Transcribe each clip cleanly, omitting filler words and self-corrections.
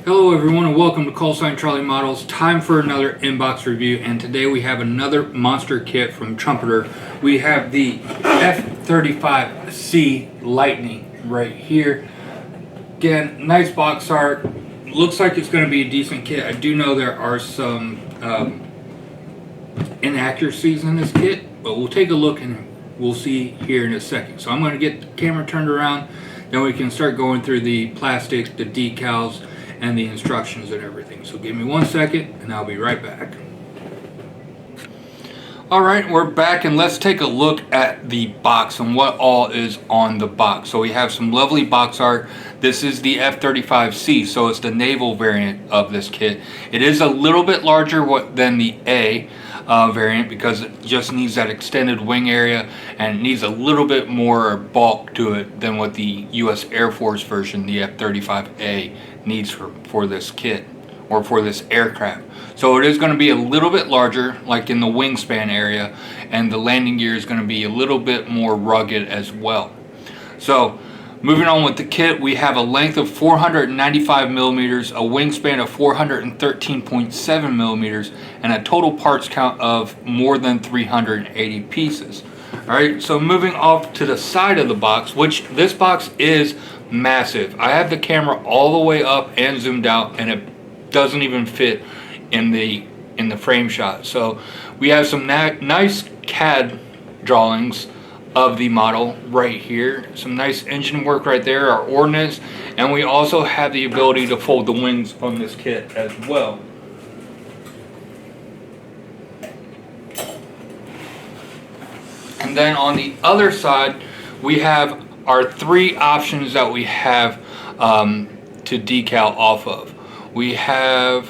Hello everyone and welcome to Callsign Charlie Models. Time for another inbox review, and today we have another monster kit from Trumpeter. We have the F-35C Lightning right here. Again, nice box art. Looks like it's going to be a decent kit. I do know there are some inaccuracies in this kit, but we'll take a look and we'll see here in a second. So I'm going to get the camera turned around, then we can start going through the plastic, the decals, and the instructions and everything. So give me 1 second and I'll be right back. Alright, we're back, and let's take a look at the box and what all is on the box. So we have some lovely box art. This is the F-35C, so it's the naval variant of this kit. It is a little bit larger than the A variant because it just needs that extended wing area, and it needs a little bit more bulk to it than what the US Air Force version, the F-35A, needs for this kit, or for this aircraft. So it is going to be a little bit larger, like in the wingspan area, and the landing gear is going to be a little bit more rugged as well. So moving on with the kit, we have a length of 495 millimeters, a wingspan of 413.7 millimeters, and a total parts count of more than 380 pieces. Alright, so moving off to the side of the box, which this box is massive. I have the camera all the way up and zoomed out, and it doesn't even fit in the frame shot. So we have some nice CAD drawings of the model right here, some nice engine work right there, our ordnance, and we also have the ability to fold the wings on this kit as well. And then on the other side, we have our three options that we have to decal off of. We have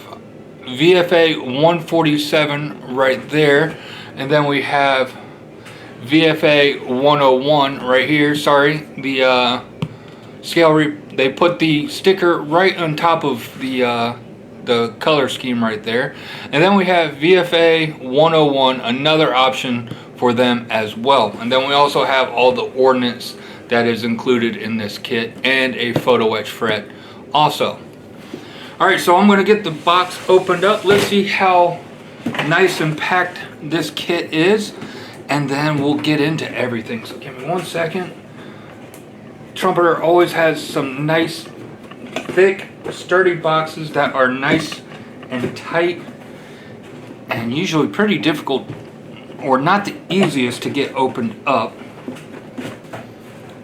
VFA 147 right there, and then we have VFA 101 right here. Sorry, the they put the sticker right on top of the color scheme right there. And then we have VFA 101, another option for them as well. And then we also have all the ordnance that is included in this kit, and a photo etch fret also. Alright, so I'm going to get the box opened up. Let's see how nice and packed this kit is, and then we'll get into everything. So give me 1 second. Trumpeter always has some nice, thick, sturdy boxes that are nice and tight, and usually pretty difficult, or not the easiest to get opened up.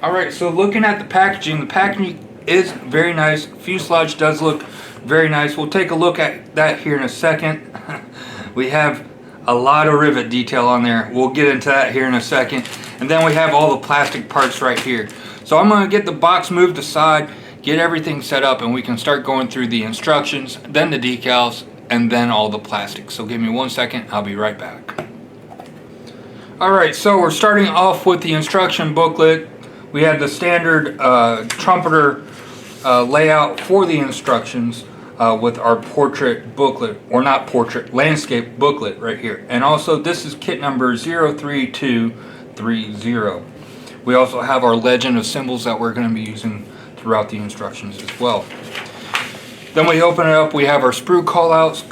Alright, so looking at the packaging is very nice. Fuselage does look very nice. We'll take a look at that here in a second. We have a lot of rivet detail on there. We'll get into that here in a second. And then we have all the plastic parts right here. So I'm going to get the box moved aside, get everything set up, and we can start going through the instructions, then the decals, and then all the plastic. So give me 1 second, I'll be right back. Alright, so we're starting off with the instruction booklet. We have the standard Trumpeter layout for the instructions with our portrait booklet, or not portrait, landscape booklet right here. And also this is kit number 03230. We also have our legend of symbols that we're going to be using throughout the instructions as well. Then we open it up, we have our sprue callouts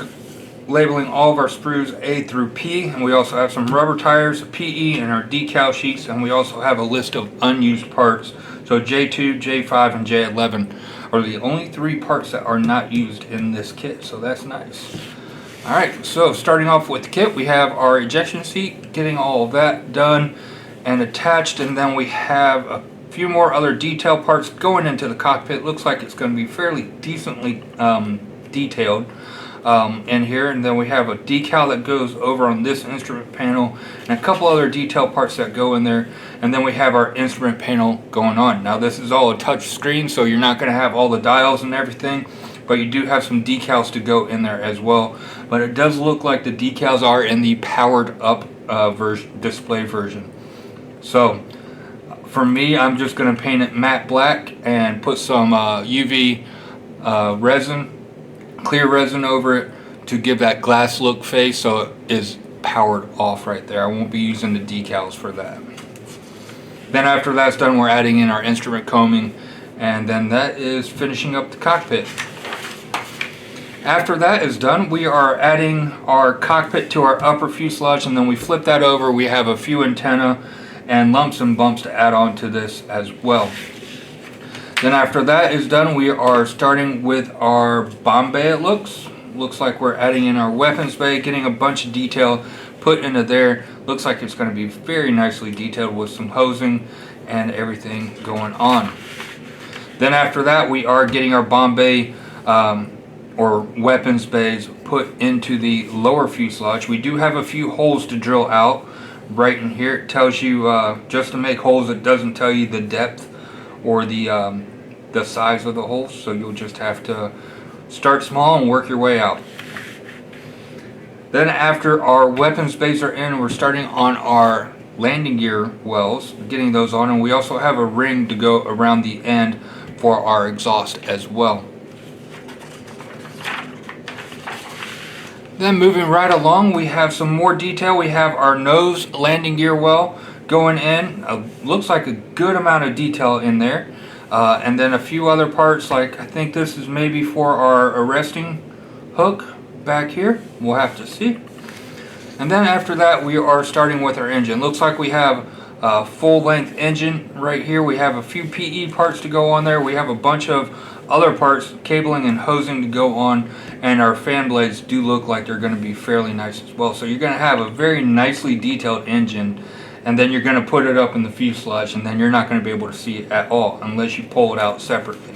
labeling all of our sprues A through P, and we also have some rubber tires, PE, and our decal sheets, and we also have a list of unused parts. So J2, J5, and J11 are the only three parts that are not used in this kit, so that's nice. Alright, so starting off with the kit, we have our ejection seat, getting all of that done and attached, and then we have a few more other detail parts going into the cockpit. Looks like it's going to be fairly decently detailed in here, and then we have a decal that goes over on this instrument panel, and a couple other detail parts that go in there, and then we have our instrument panel going on. Now this is all a touch screen, so you're not going to have all the dials and everything, but you do have some decals to go in there as well. But it does look like the decals are in the powered up display version. So for me, I'm just going to paint it matte black and put some UV resin, clear resin over it to give that glass look face, so it is powered off right there. I won't be using the decals for that. Then after that's done, we're adding in our instrument combing, and then that is finishing up the cockpit. After that is done, we are adding our cockpit to our upper fuselage, and then we flip that over. We have a few antenna and lumps and bumps to add on to this as well. Then after that is done, we are starting with our bomb bay. It looks like we're adding in our weapons bay, getting a bunch of detail put into there. Looks like it's going to be very nicely detailed with some hosing and everything going on. Then after that, we are getting our bomb bay or weapons bays put into the lower fuselage. We do have a few holes to drill out right in here. It tells you just to make holes. It doesn't tell you the depth or the size of the holes, so you'll just have to start small and work your way out. Then after our weapons bays are in, we're starting on our landing gear wells, getting those on, and we also have a ring to go around the end for our exhaust as well. Then moving right along, we have some more detail. We have our nose landing gear well going in. Looks like a good amount of detail in there. And then a few other parts, like I think this is maybe for our arresting hook back here. We'll have to see. And then after that, we are starting with our engine. Looks like we have a full-length engine right here. We have a few PE parts to go on there. We have a bunch of other parts, cabling and hosing to go on, and our fan blades do look like they're going to be fairly nice as well. So you're going to have a very nicely detailed engine, and then you're going to put it up in the fuselage, and then you're not going to be able to see it at all unless you pull it out separately.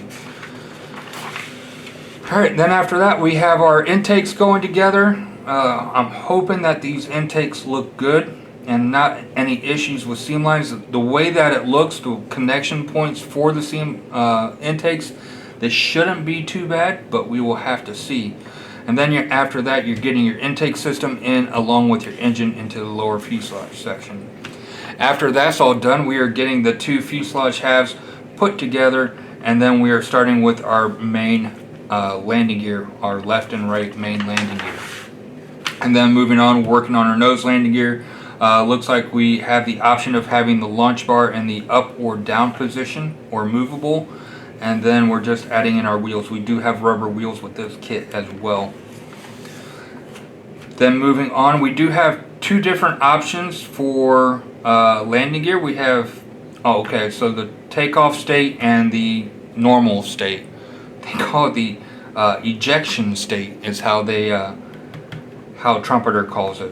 Alright, then after that we have our intakes going together. I'm hoping that these intakes look good and not any issues with seam lines. The way that it looks, the connection points for the seam intakes, this shouldn't be too bad, but we will have to see. And then after that, you're getting your intake system in along with your engine into the lower fuselage section. After that's all done, we are getting the two fuselage halves put together, and then we are starting with our main landing gear, our left and right main landing gear. And then moving on, working on our nose landing gear. Looks like we have the option of having the launch bar in the up or down position or movable. And then we're just adding in our wheels. We do have rubber wheels with this kit as well. Then moving on, we do have two different options for landing gear. We have, so the takeoff state and the normal state. They call it the ejection state is how Trumpeter calls it.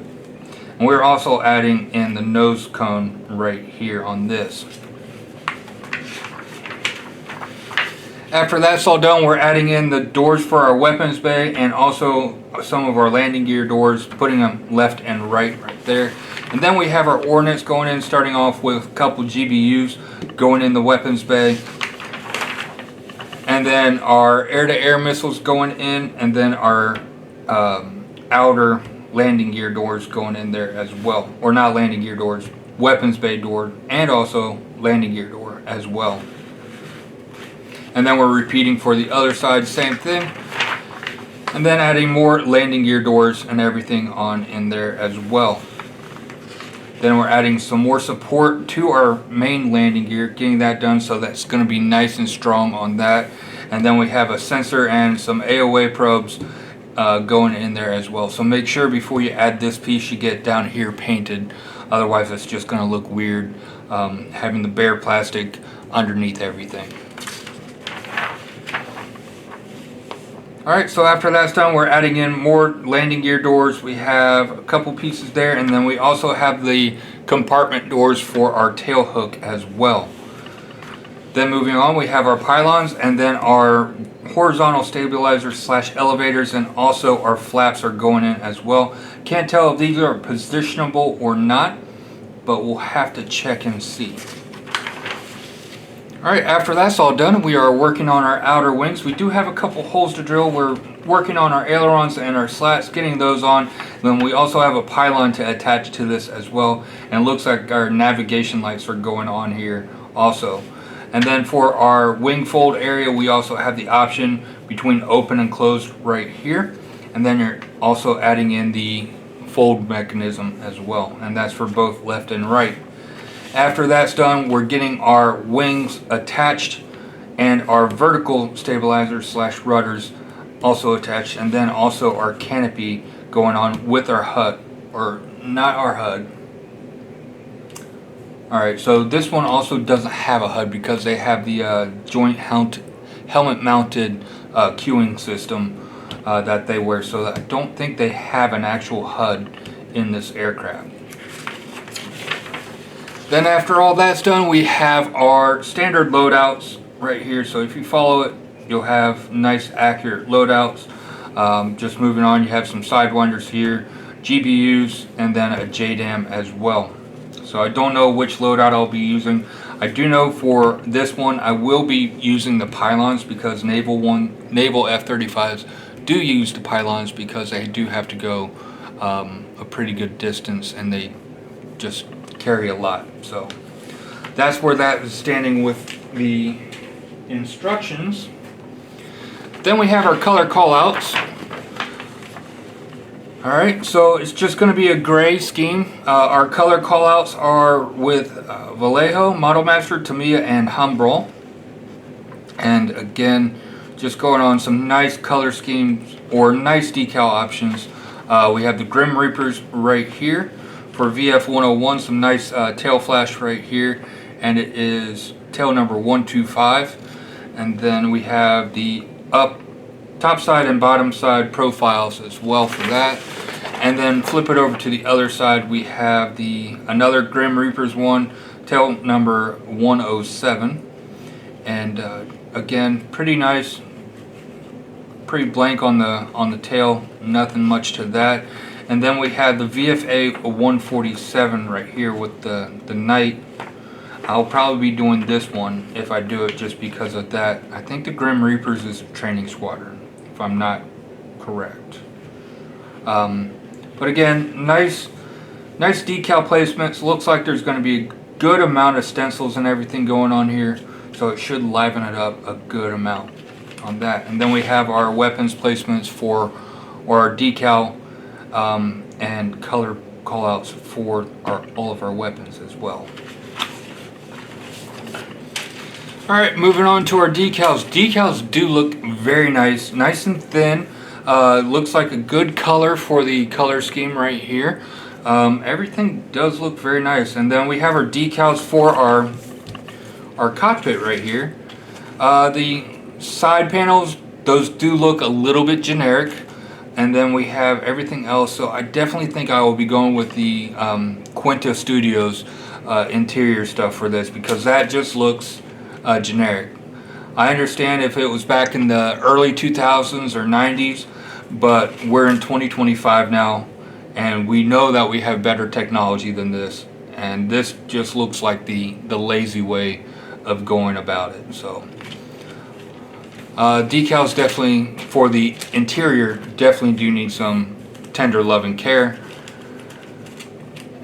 And we're also adding in the nose cone right here on this. After that's all done, we're adding in the doors for our weapons bay and also some of our landing gear doors, putting them left and right there. And then we have our ordnance going in, starting off with a couple GBUs going in the weapons bay. And then our air-to-air missiles going in, and then our outer landing gear doors going in there as well. Or not landing gear doors, weapons bay door, and also landing gear door as well. And then we're repeating for the other side, same thing. And then adding more landing gear doors and everything on in there as well. Then we're adding some more support to our main landing gear, getting that done so that's going to be nice and strong on that. And then we have a sensor and some AOA probes going in there as well. So make sure before you add this piece you get down here painted. Otherwise it's just going to look weird having the bare plastic underneath everything. Alright, so after that's done, we're adding in more landing gear doors. We have a couple pieces there, and then we also have the compartment doors for our tail hook as well. Then moving on, we have our pylons, and then our horizontal stabilizers slash elevators, and also our flaps are going in as well. Can't tell if these are positionable or not, but we'll have to check and see. Alright, after that's all done, we are working on our outer wings. We do have a couple holes to drill. We're working on our ailerons and our slats, getting those on. Then we also have a pylon to attach to this as well. And it looks like our navigation lights are going on here also. And then for our wing fold area, we also have the option between open and closed right here. And then you're also adding in the fold mechanism as well. And that's for both left and right. After that's done, we're getting our wings attached and our vertical stabilizers slash rudders also attached, and then also our canopy going on with our HUD, or not our HUD. Alright, so this one also doesn't have a HUD because they have the joint helmet mounted cueing system that they wear, so I don't think they have an actual HUD in this aircraft. Then after all that's done, we have our standard loadouts right here. So if you follow it, you'll have nice accurate loadouts. Just moving on, you have some sidewinders here, GBUs, and then a JDAM as well. So I don't know which loadout I'll be using. I do know for this one I will be using the pylons, because naval F-35s do use the pylons because they do have to go a pretty good distance, and they just carry a lot. So that's where that is standing with the instructions. Then we have our color callouts. Alright, so it's just going to be a gray scheme. Our color callouts are with Vallejo, Model Master, Tamiya, and Humbrol. And again, just going on some nice color schemes or nice decal options. We have the Grim Reapers right here. For VF-101, some nice tail flash right here, and it is tail number 125. And then we have the top side and bottom side profiles as well for that. And then flip it over to the other side, we have another Grim Reapers one, tail number 107. And again, pretty nice, pretty blank on the tail, nothing much to that. And then we have the VFA 147 right here with the Knight. I'll probably be doing this one if I do it, just because of that. I think the Grim Reapers is a training squadron, if I'm not correct. But again, nice decal placements. Looks like there's going to be a good amount of stencils and everything going on here, so it should liven it up a good amount on that. And then we have our weapons placements for our decal and color callouts for all of our weapons as well. Alright, moving on to our decals. Decals do look very nice and thin. Looks like a good color for the color scheme right here. Everything does look very nice. And then we have our decals for our cockpit right here. The side panels, those do look a little bit generic. And then we have everything else, so I definitely think I will be going with the Quinta Studios interior stuff for this, because that just looks generic. I understand if it was back in the early 2000s or 90s, but we're in 2025 now, and we know that we have better technology than this, and this just looks like the lazy way of going about it. So decals definitely for the interior definitely do need some tender love and care,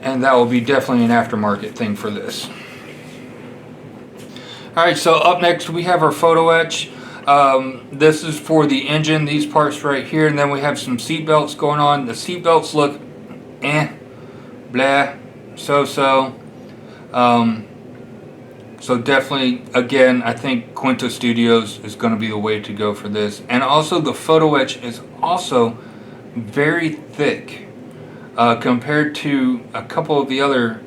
and that will be definitely an aftermarket thing for this. Alright, so up next we have our photo etch. This is for the engine, these parts right here, and then we have some seat belts going on. The seat belts look blah, so. So definitely, again, I think Quinta Studios is going to be the way to go for this. And also the photo etch is also very thick compared to a couple of the other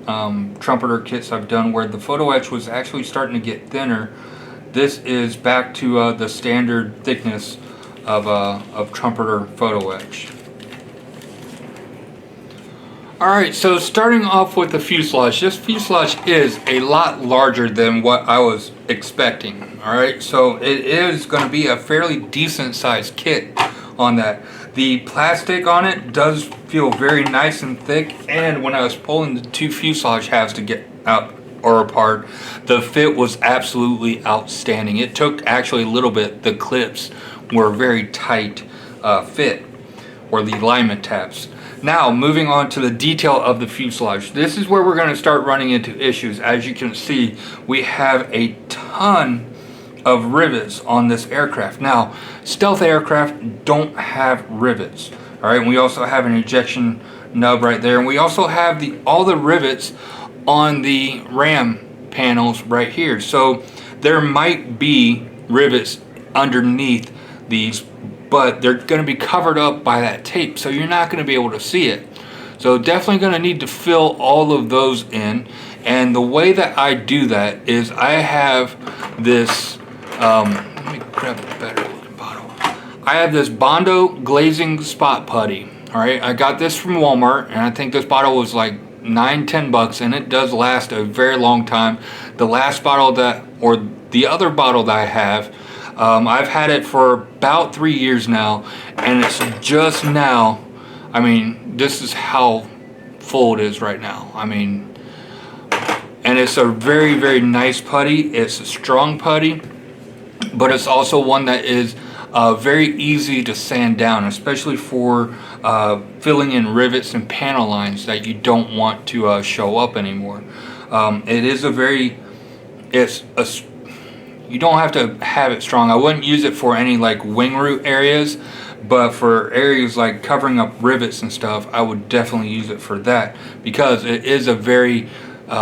Trumpeter kits I've done, where the photo etch was actually starting to get thinner. This is back to the standard thickness of Trumpeter photo etch. Alright, so starting off with the fuselage. This fuselage is a lot larger than what I was expecting. Alright, so it is going to be a fairly decent sized kit on that. The plastic on it does feel very nice and thick, and when I was pulling the two fuselage halves to get out or apart, the fit was absolutely outstanding. It took actually a little bit. The clips were very tight fit, or the alignment tabs. Now, moving on to the detail of the fuselage. This is where we're going to start running into issues. As you can see, we have a ton of rivets on this aircraft. Now, stealth aircraft don't have rivets. Alright, we also have an ejection nub right there. And we also have all the rivets on the ram panels right here. So there might be rivets underneath these but they're going to be covered up by that tape, so you're not going to be able to see it. So definitely going to need to fill all of those in. And the way that I do that is I have this, let me grab a better looking bottle. I have this Bondo glazing spot putty. All right, I got this from Walmart, and I think this bottle was like $9-10, and it does last a very long time. The last bottle that, or the other bottle that I have, I've had it for about 3 years now, and it's just now, I mean, this is how full it is right now. I mean, and it's a very, very nice putty. It's a strong putty, but it's also one that is very easy to sand down, especially for filling in rivets and panel lines that you don't want to show up anymore. It is a very, you don't have to have it strong. I wouldn't use it for any like wing root areas, but for areas like covering up rivets and stuff, I would definitely use it for that, because it is a very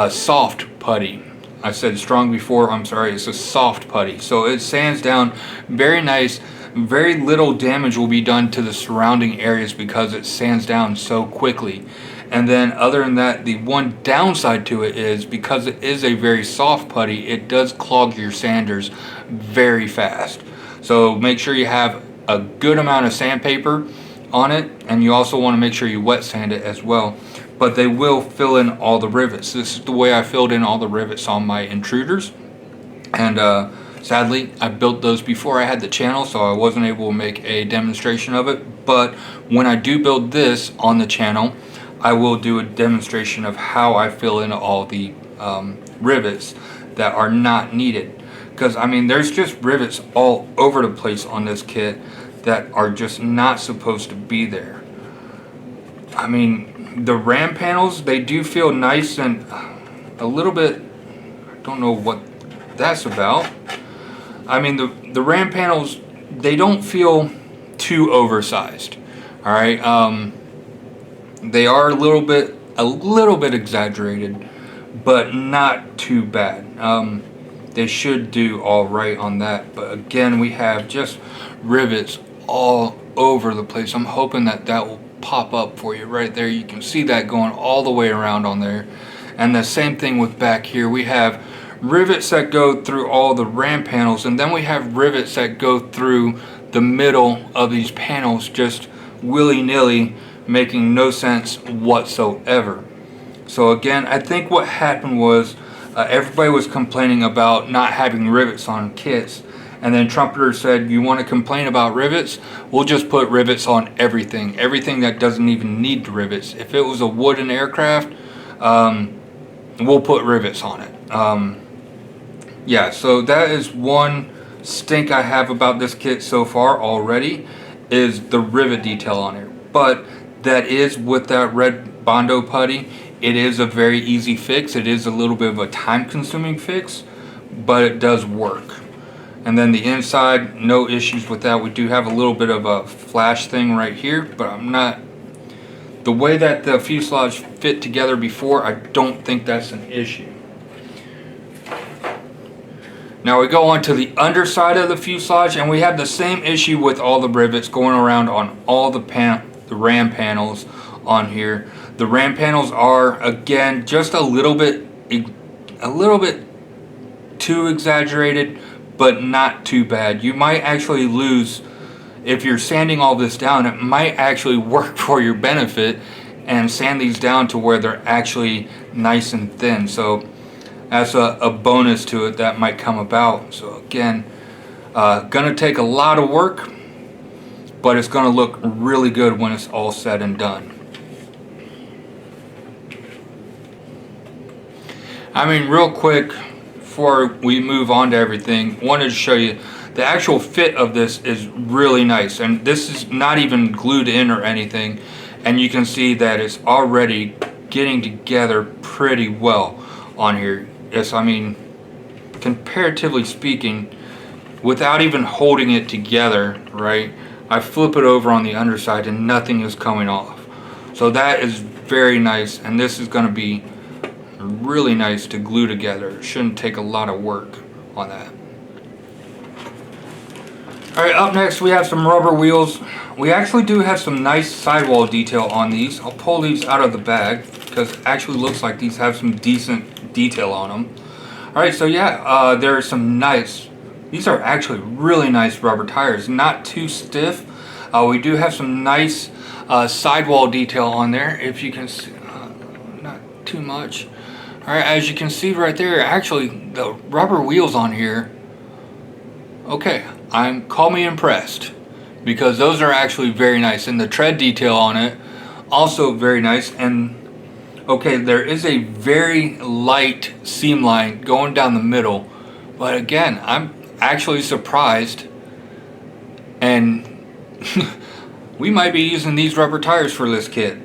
soft putty. I said strong before, I'm sorry, it's a soft putty. So it sands down very nice. Very little damage will be done to the surrounding areas because it sands down so quickly. And then other than that, the one downside to it is because it is a very soft putty, it does clog your sanders very fast. So make sure you have a good amount of sandpaper on it, and you also want to make sure you wet sand it as well. But they will fill in all the rivets. This is the way I filled in all the rivets on my intruders. And sadly, I built those before I had the channel, so I wasn't able to make a demonstration of it. But when I do build this on the channel, I will do a demonstration of how I fill in all the rivets that are not needed. Because, I mean, there's just rivets all over the place on this kit that are just not supposed to be there. I mean, the ram panels, they do feel nice and a little bit, I don't know what that's about. I mean, the ram panels, they don't feel too oversized. All right, they are a little bit exaggerated, but not too bad. They should do all right on that. But again, we have just rivets all over the place. I'm hoping that will pop up for you right there. You can see that going all the way around on there. And the same thing with back here. We have rivets that go through all the ram panels, and then we have rivets that go through the middle of these panels just willy-nilly, making no sense whatsoever. So again, I think what happened was everybody was complaining about not having rivets on kits, and then Trumpeter said, you want to complain about rivets? We'll just put rivets on everything that doesn't even need rivets. If it was a wooden aircraft, we'll put rivets on it. Yeah, so that is one stink I have about this kit so far already, is the rivet detail on it. But that is with that red Bondo putty. It is a very easy fix. It is a little bit of a time-consuming fix, but it does work. And then the inside, no issues with that. We do have a little bit of a flash thing right here, but I'm not, the way that the fuselage fit together before, I don't think that's an issue. Now we go on to the underside of the fuselage, and we have the same issue with all the rivets going around on all the ram panels on here. The ram panels are, again, just a little bit too exaggerated, but not too bad. You might actually lose, if you're sanding all this down, it might actually work for your benefit and sand these down to where they're actually nice and thin. So that's a bonus to it that might come about. So again, gonna take a lot of work, but it's gonna look really good when it's all said and done. I mean, real quick, before we move on to everything, wanted to show you the actual fit of this is really nice, and this is not even glued in or anything, and you can see that it's already getting together pretty well on here. Yes, I mean, comparatively speaking, without even holding it together, right, I flip it over on the underside and nothing is coming off. So that is very nice, and this is going to be really nice to glue together. It shouldn't take a lot of work on that. Alright, up next we have some rubber wheels. We actually do have some nice sidewall detail on these. I'll pull these out of the bag because it actually looks like these have some decent detail on them. Alright, so yeah, there are some nice, these are actually really nice rubber tires, not too stiff. We do have some nice sidewall detail on there, if you can see, not too much. Alright, as you can see right there, actually the rubber wheels on here, okay, call me impressed, because those are actually very nice, and the tread detail on it also very nice. And okay, there is a very light seam line going down the middle, but again, I'm actually surprised, and we might be using these rubber tires for this kit.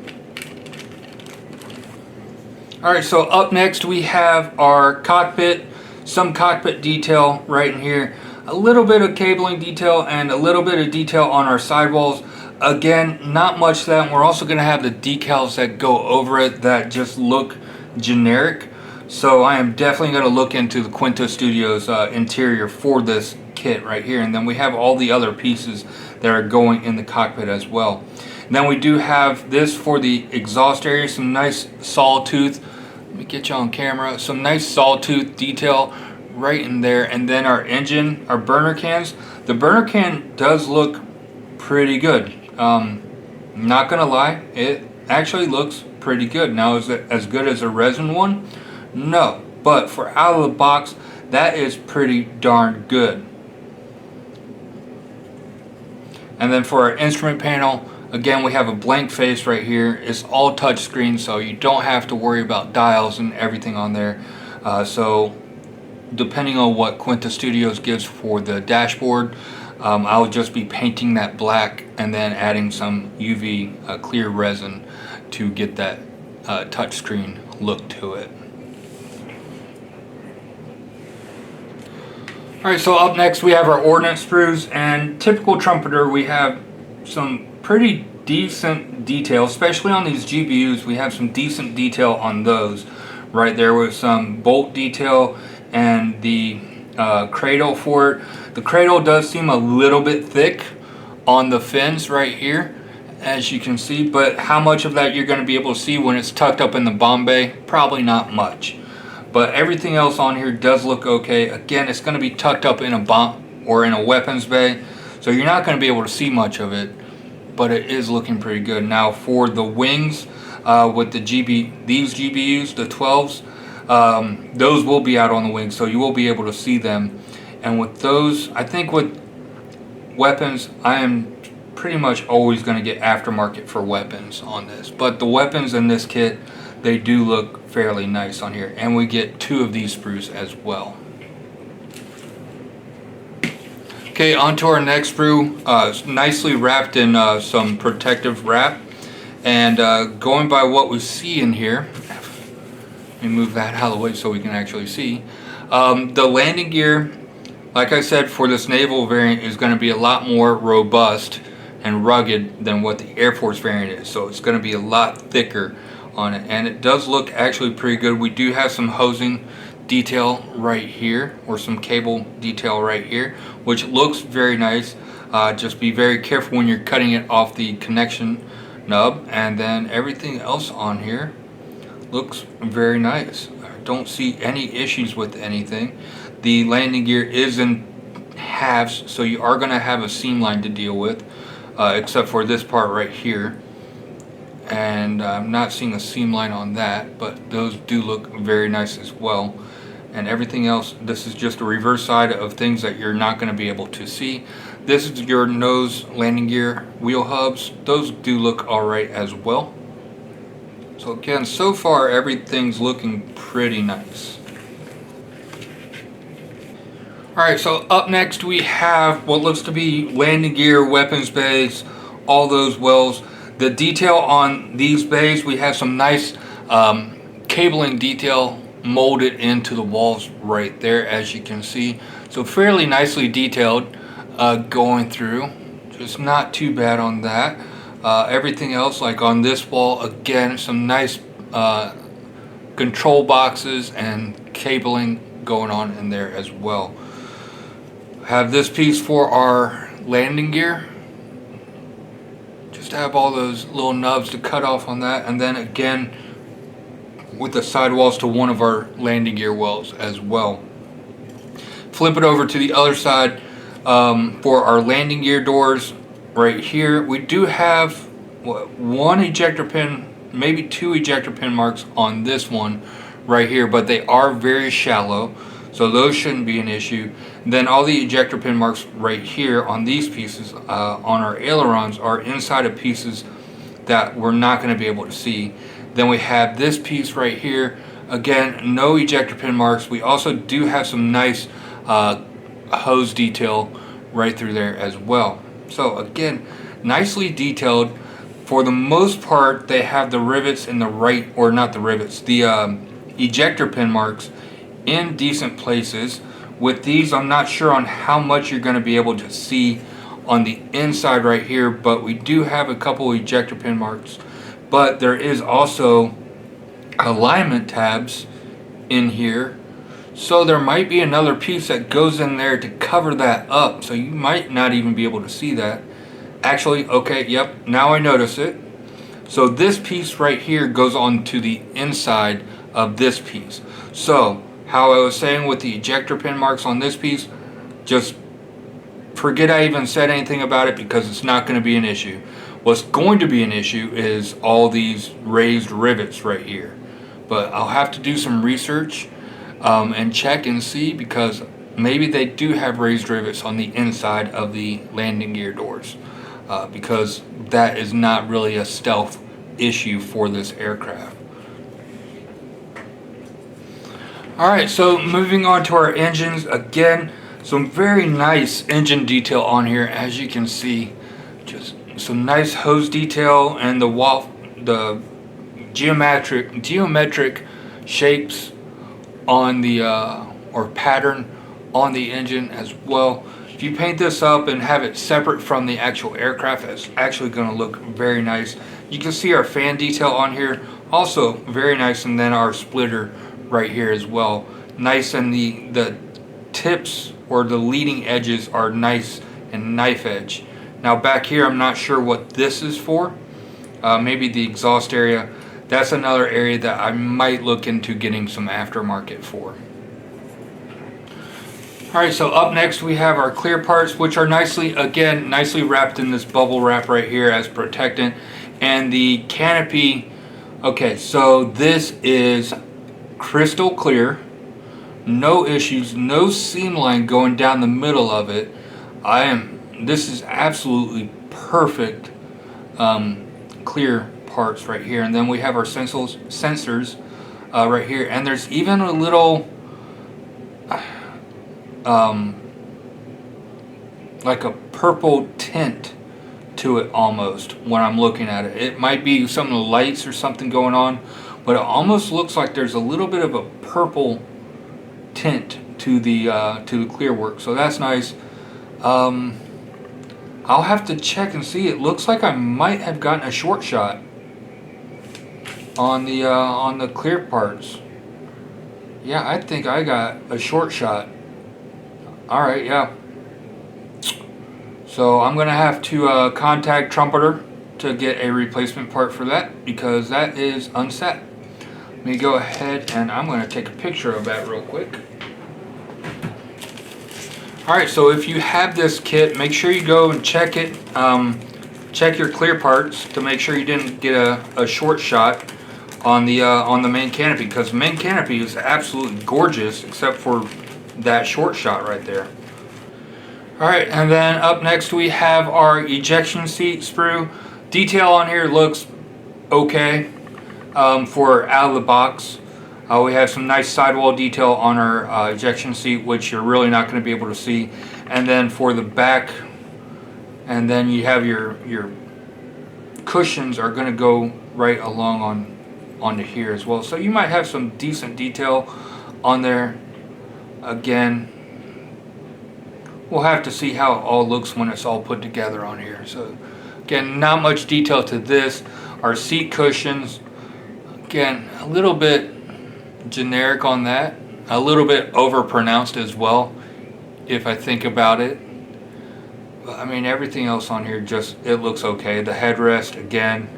Alright, so up next we have our cockpit, some cockpit detail right in here. A little bit of cabling detail and a little bit of detail on our sidewalls. Again, not much of that. We're also going to have the decals that go over it that just look generic. So I am definitely going to look into the Quinto Studios interior for this kit right here. And then we have all the other pieces that are going in the cockpit as well. And then we do have this for the exhaust area, some nice sawtooth. Let me get you on camera. Some nice sawtooth detail right in there. And then our engine, our burner cans. The burner can does look pretty good. Not gonna lie, it actually looks pretty good. Now, is it as good as a resin one? No, but for out of the box, that is pretty darn good. And then for our instrument panel, again, we have a blank face right here. It's all touch screen, so you don't have to worry about dials and everything on there. So depending on what Quinto Studios gives for the dashboard, I'll just be painting that black and then adding some UV clear resin to get that touchscreen look to it. Alright, so up next we have our ordnance sprues, and typical Trumpeter, we have some pretty decent detail, especially on these GBUs. We have some decent detail on those right there with some bolt detail and the cradle for it. The cradle does seem a little bit thick on the fins right here, as you can see, but how much of that you're going to be able to see when it's tucked up in the bomb bay? Probably not much. But everything else on here does look okay. Again, it's going to be tucked up in a bomb or in a weapons bay, so you're not going to be able to see much of it, but it is looking pretty good. Now for the wings, with the these GBUs, the 12s, those will be out on the wings, so you will be able to see them. And with those, I think with weapons, I am pretty much always going to get aftermarket for weapons on this. But the weapons in this kit, they do look fairly nice on here. And we get 2 of these sprues as well. Okay, on to our next sprue. Nicely wrapped in some protective wrap. And going by what we see in here, let me move that out of the way so we can actually see. The landing gear, like I said, for this naval variant is going to be a lot more robust and rugged than what the Air Force variant is. So it's going to be a lot thicker on it. And it does look actually pretty good. We do have some hosing detail right here, or some cable detail right here, which looks very nice. Just be very careful when you're cutting it off the connection nub. And then everything else on here looks very nice. I don't see any issues with anything. The landing gear is in halves, so you are going to have a seam line to deal with, except for this part right here. And I'm not seeing a seam line on that, but those do look very nice as well. And everything else, this is just a reverse side of things that you're not going to be able to see. This is your nose landing gear wheel hubs. Those do look alright as well. So again, so far everything's looking pretty nice. Alright, so up next we have what looks to be landing gear, weapons bays, all those wells. The detail on these bays, we have some nice cabling detail molded into the walls right there, as you can see. So fairly nicely detailed going through. Just not too bad on that. Everything else, like on this wall, again, some nice control boxes and cabling going on in there as well. Have this piece for our landing gear. Just have all those little nubs to cut off on that, and then again with the sidewalls to one of our landing gear wells as well. Flip it over to the other side for our landing gear doors. Right here we do have one ejector pin, maybe two ejector pin marks on this one right here, but they are very shallow, so those shouldn't be an issue. Then all the ejector pin marks right here on these pieces on our ailerons are inside of pieces that we're not going to be able to see. Then we have this piece right here, again no ejector pin marks. We also do have some nice hose detail right through there as well. So again, nicely detailed. For the most part, they have the rivets in the right, or not the rivets, the ejector pin marks in decent places. With these, I'm not sure on how much you're going to be able to see on the inside right here, but we do have a couple ejector pin marks. But there is also alignment tabs in here, so there might be another piece that goes in there to cover that up, so you might not even be able to see that. Actually, okay, yep, now I notice it. So this piece right here goes on to the inside of this piece. So how I was saying with the ejector pin marks on this piece, just forget I even said anything about it, because it's not going to be an issue. What's going to be an issue is all these raised rivets right here. But I'll have to do some research and check and see, because maybe they do have raised rivets on the inside of the landing gear doors, because that is not really a stealth issue for this aircraft. Alright, so moving on to our engines. Again, some very nice engine detail on here, as you can see. Just some nice hose detail, and the geometric shapes on the or pattern on the engine as well. If you paint this up and have it separate from the actual aircraft, it's actually going to look very nice. You can see our fan detail on here, also very nice, and then our splitter right here as well. Nice, and the tips or the leading edges are nice and knife edge. Now back here, I'm not sure what this is for. Maybe the exhaust area. That's another area that I might look into getting some aftermarket for. Alright, so up next we have our clear parts, which are nicely wrapped in this bubble wrap right here as protectant. And the canopy, okay, so this is crystal clear, no issues, no seam line going down the middle of it. This is absolutely perfect clear parts right here. And then we have our sensors right here, and there's even a little like a purple tint to it almost when I'm looking at it. It might be some of the lights or something going on, but it almost looks like there's a little bit of a purple tint to the clear work, so that's nice. I'll have to check and see. It looks like I might have gotten a short shot on the clear parts. Yeah, I think I got a short shot. Alright, yeah. So I'm gonna have to contact Trumpeter to get a replacement part for that, because that is unset. Let me go ahead and I'm gonna take a picture of that real quick. Alright, so if you have this kit, make sure you go and check it. Check your clear parts to make sure you didn't get a short shot on the main canopy, because the main canopy is absolutely gorgeous except for that short shot right there. Alright, and then up next we have our ejection seat sprue. Detail on here looks okay for out of the box. We have some nice sidewall detail on our ejection seat, which you're really not going to be able to see. And then for the back, and then you have your cushions are going to go right along onto here as well. So you might have some decent detail on there. Again, we'll have to see how it all looks when it's all put together on here. So again, not much detail to this. Our seat cushions, again, a little bit generic on that, a little bit overpronounced as well, if I think about it. But I mean, everything else on here just, it looks okay. The headrest, again,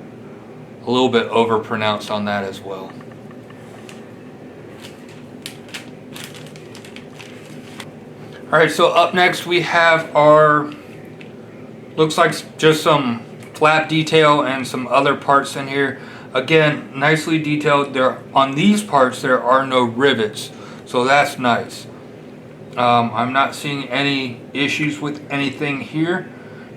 a little bit over pronounced on that as well. Alright, so up next we have our, looks like just some flap detail and some other parts in here. Again, nicely detailed. There, on these parts there are no rivets, so that's nice. I'm not seeing any issues with anything here,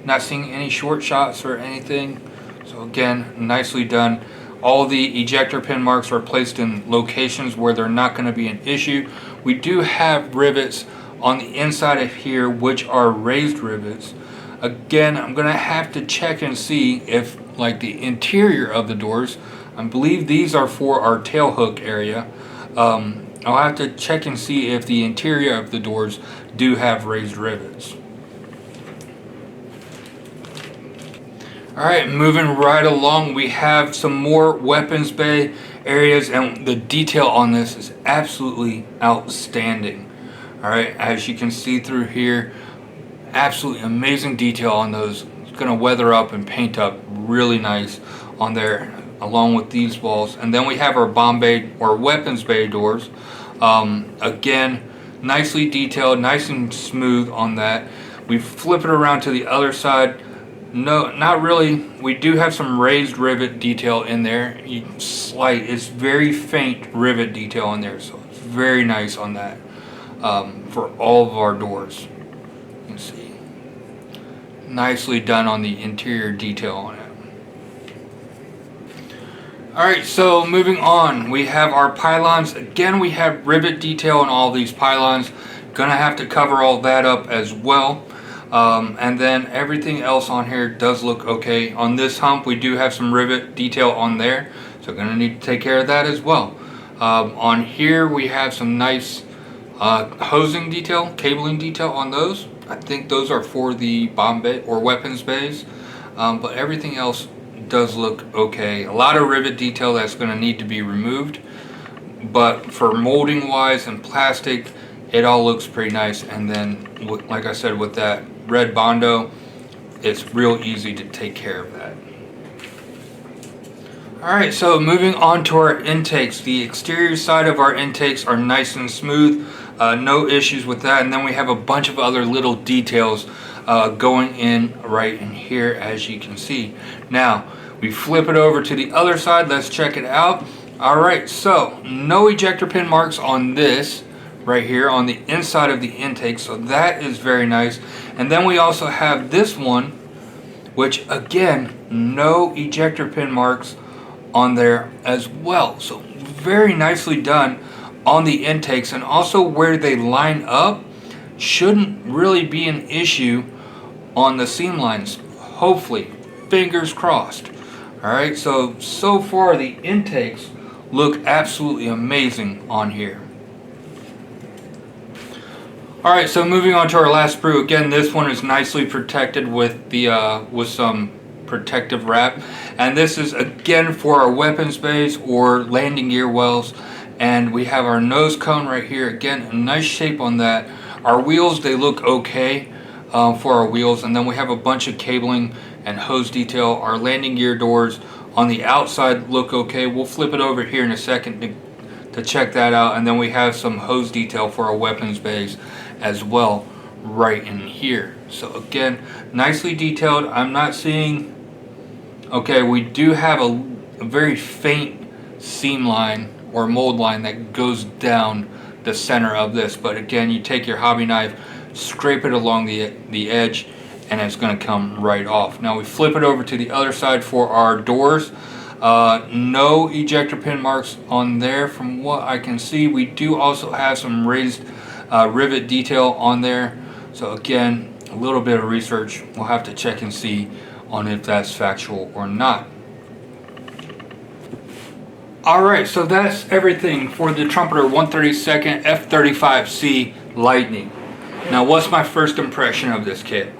not seeing any short shots or anything. So again, nicely done. All the ejector pin marks are placed in locations where they're not going to be an issue. We do have rivets on the inside of here, which are raised rivets. Again, I'm going to have to check and see if, like, the interior of the doors, I believe these are for our tail hook area. I'll have to check and see if the interior of the doors do have raised rivets. Alright, moving right along, we have some more weapons bay areas, and the detail on this is absolutely outstanding. Alright, as you can see through here, absolutely amazing detail on those. It's going to weather up and paint up really nice on there, along with these walls. And then we have our bomb bay or weapons bay doors. Again, nicely detailed, nice and smooth on that. We flip it around to the other side. No, not really. We do have some raised rivet detail in there. It's very faint rivet detail in there, so it's very nice on that. For all of our doors, you can see nicely done on the interior detail on it. Alright, so moving on, we have our pylons. Again, we have rivet detail on all these pylons. Gonna have to cover all that up as well. And then everything else on here does look okay. On this hump, we do have some rivet detail on there, so gonna need to take care of that as well. On here, we have some nice hosing detail, cabling detail on those. I think those are for the bomb bay or weapons bays, but everything else does look okay. A lot of rivet detail that's going to need to be removed, but for molding wise and plastic, it all looks pretty nice. And then, like I said, with that red Bondo, it's real easy to take care of that. Alright, so moving on to our intakes. The exterior side of our intakes are nice and smooth, no issues with that. And then we have a bunch of other little details going in right in here, as you can see. Now we flip it over to the other side. Let's check it out. Alright, so no ejector pin marks on this right here on the inside of the intake, so that is very nice. And then we also have this one, which again, no ejector pin marks on there as well. So very nicely done on the intakes, and also where they line up shouldn't really be an issue on the seam lines, hopefully, fingers crossed. Alright, so far the intakes look absolutely amazing on here. Alright, so moving on to our last sprue. Again, this one is nicely protected with the with some protective wrap, and this is again for our weapons bays or landing gear wells. And we have our nose cone right here. Again, a nice shape on that. Our wheels, they look okay for our wheels. And then we have a bunch of cabling and hose detail. Our landing gear doors on the outside look okay. We'll flip it over here in a second to check that out. And then we have some hose detail for our weapons bays as well right in here. So again, nicely detailed. I'm not seeing, okay, we do have a very faint seam line or mold line that goes down the center of this, but again, you take your hobby knife, scrape it along the edge, and it's going to come right off. Now we flip it over to the other side for our doors. No ejector pin marks on there from what I can see. We do also have some raised rivet detail on there, so again, a little bit of research. We'll have to check and see on if that's factual or not. Alright, so that's everything for the Trumpeter 132nd F-35C Lightning. Now, what's my first impression of this kit?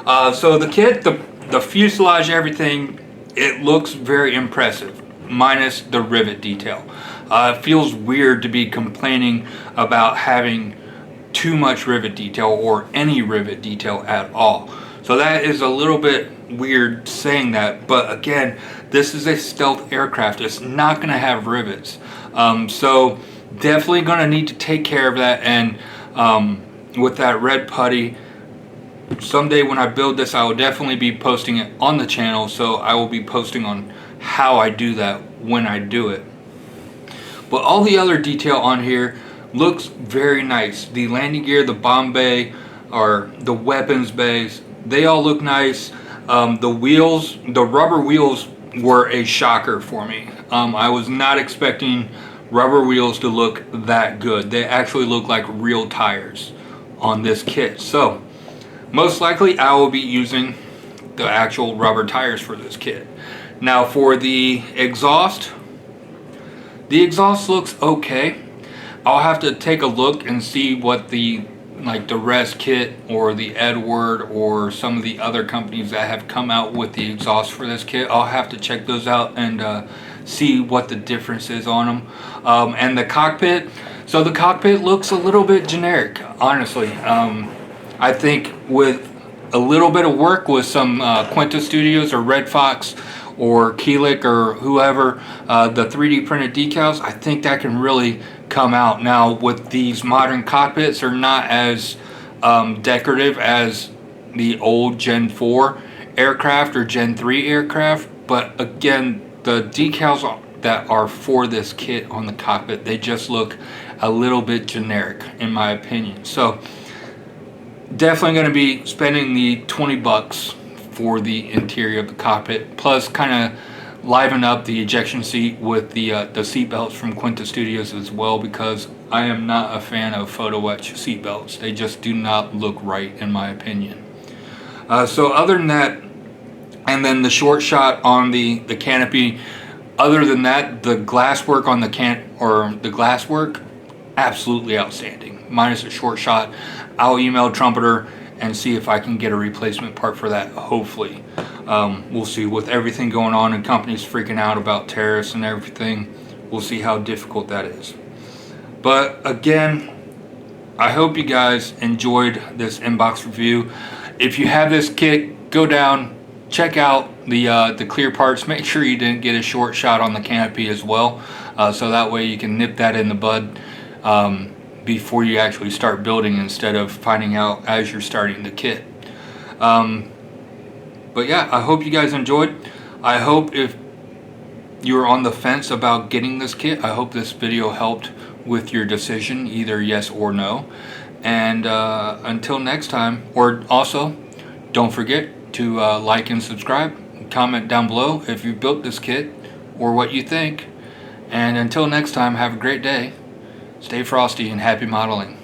So the kit, the fuselage, everything, it looks very impressive, minus the rivet detail. It feels weird to be complaining about having too much rivet detail or any rivet detail at all. So that is a little bit weird saying that, but again, this is a stealth aircraft. It's not going to have rivets. So definitely going to need to take care of that. And with that red putty, someday when I build this, I will definitely be posting it on the channel. So I will be posting on how I do that when I do it. But all the other detail on here looks very nice. The landing gear, the bomb bay, or the weapons bays, they all look nice. The wheels, the rubber wheels were a shocker for me. I was not expecting rubber wheels to look that good. They actually look like real tires on this kit. So most likely I will be using the actual rubber tires for this kit. Now for the exhaust looks okay. I'll have to take a look and see what the Res Kit or the Edward or some of the other companies that have come out with the exhaust for this kit. I'll have to check those out and see what the difference is on them. And the cockpit, so the cockpit looks a little bit generic, honestly. I think with a little bit of work with some Quinta Studios or Red Fox or Keelik or whoever, the 3D printed decals, I think that can really come out. Now with these modern cockpits, are not as decorative as the old Gen 4 aircraft or Gen 3 aircraft, but again, the decals that are for this kit on the cockpit, they just look a little bit generic in my opinion. So definitely going to be spending the 20 bucks for the interior of the cockpit, plus kind of liven up the ejection seat with the seat belts from Quinta Studios as well, because I am not a fan of photo etch seat belts. They just do not look right in my opinion. So other than that, and then the short shot on the canopy, other than that, the glasswork on the glasswork, absolutely outstanding. Minus a short shot. I'll email Trumpeter and see if I can get a replacement part for that, hopefully. We'll see. With everything going on and companies freaking out about tariffs and everything, we'll see how difficult that is. But again, I hope you guys enjoyed this inbox review. If you have this kit, go down, check out the clear parts. Make sure you didn't get a short shot on the canopy as well, so that way you can nip that in the bud before you actually start building, instead of finding out as you're starting the kit. But yeah, I hope you guys enjoyed. I hope if you're on the fence about getting this kit, I hope this video helped with your decision, either yes or no. And until next time, or also don't forget to like and subscribe, comment down below if you built this kit or what you think. And until next time, have a great day. Stay frosty and happy modeling.